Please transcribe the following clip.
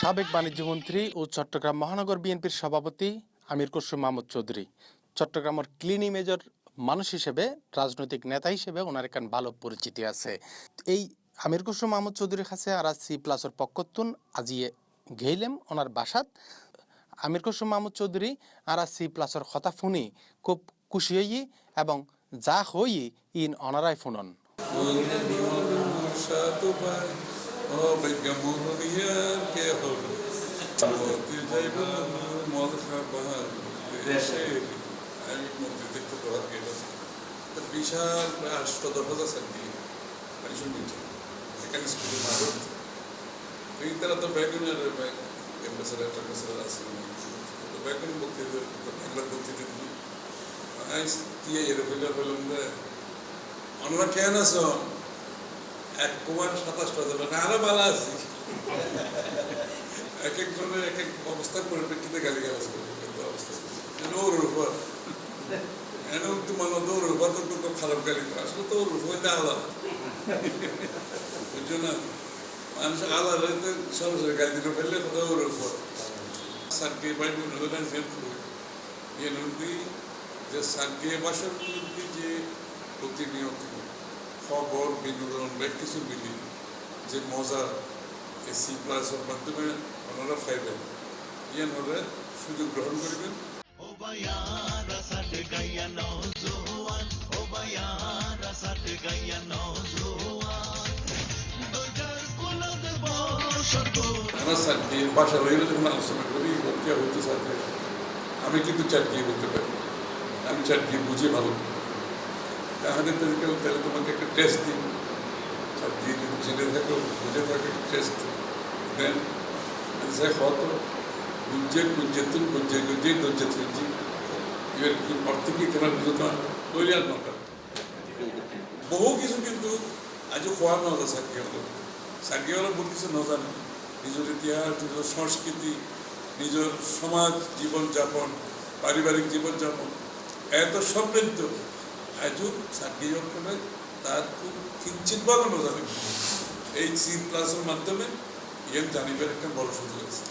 সাবেক বাণিজ্যমন্ত্রী ও চট্টগ্রাম মহানগর বিএনপির সভাপতি আমির খসরু মাহমুদ চৌধুরী চট্টগ্রামের ক্লিন ইমেজর মানুষ হিসেবে, রাজনৈতিক নেতা হিসেবে ওনার একখান ভালো পরিচিতি আছে। এই আমির খসরু মাহমুদ চৌধুরীর কাছে আর C+'র পক্ষতুন আজিয়ে গেইলেম ওনার বাসাত। আমির খসরু মাহমুদ চৌধুরী আর C+'র কথা শুনি খুব খুশি হই এবং যা হই ইন অনারায় ফুনন। বিশাল প্রায় ৮-১০,০০০ সার্টি এখানে স্কুলে মারত এই তারা তো ব্যাগুনের এম্বাসেডার আছে ব্যাগুন বক্তৃতা বাংলার বক্তৃতা দিয়ে এরকম বললাম যে আমরা কেন আছো ১,২৭,০০০ আরো ভালো আছি। এক একজনের এক এক অবস্থার পরিপ্রেক্ষিতে গালিগালাজ করবে কিন্তু অবস্থা ওর উপর ওর উপর তো খারাপ গালি আসলে তো ওর উপর আলাদা বুঝছো না, মানুষ আলাদা সরাসরি গালি দিতে ফেললে কোথাও ওর উপর সার্কে বাইক যে সার্কে ভাষার মধ্যে যে প্রতিনিয়ত খবর বিনোদন বা কিছু মিলি যে মজা এই C+'র মাধ্যমে ওনারা পাইবেন, ওনারা সুযোগ গ্রহণ করবেন। বাসা রইলে যখন আলোচনা করি হইতে সাথে আমি কিন্তু চাটিয়ে বলতে পারি, আমি চাটিয়ে বুঝে ভালো তাহলে তাহলে তোমাকে একটা টেস্ট দিই, চাটিয়ে যদি জেনে থাকো বুঝে থাকে টেস্ট দেন যে হতো গুজ্জে গুজ্জেতুন গুজ্জে গুজ্জে গুজ্জে থুজি এর কি অর্থ কি কেন বুঝতো তৈরি আর নটা বহু কিছু কিন্তু আজ খোয়া নজা সাকিওয়ালা বহুত কিছু নজানে, নিজের ইতিহাস, নিজের সংস্কৃতি, নিজের সমাজ জীবনযাপন, পারিবারিক জীবনযাপন এত সমৃদ্ধ আজও সাকিওয়ালা তার খুব কিঞ্চিত ভালো নজানে। এই C+'র মাধ্যমে জানিবার একটা বড় সুযোগ আছে।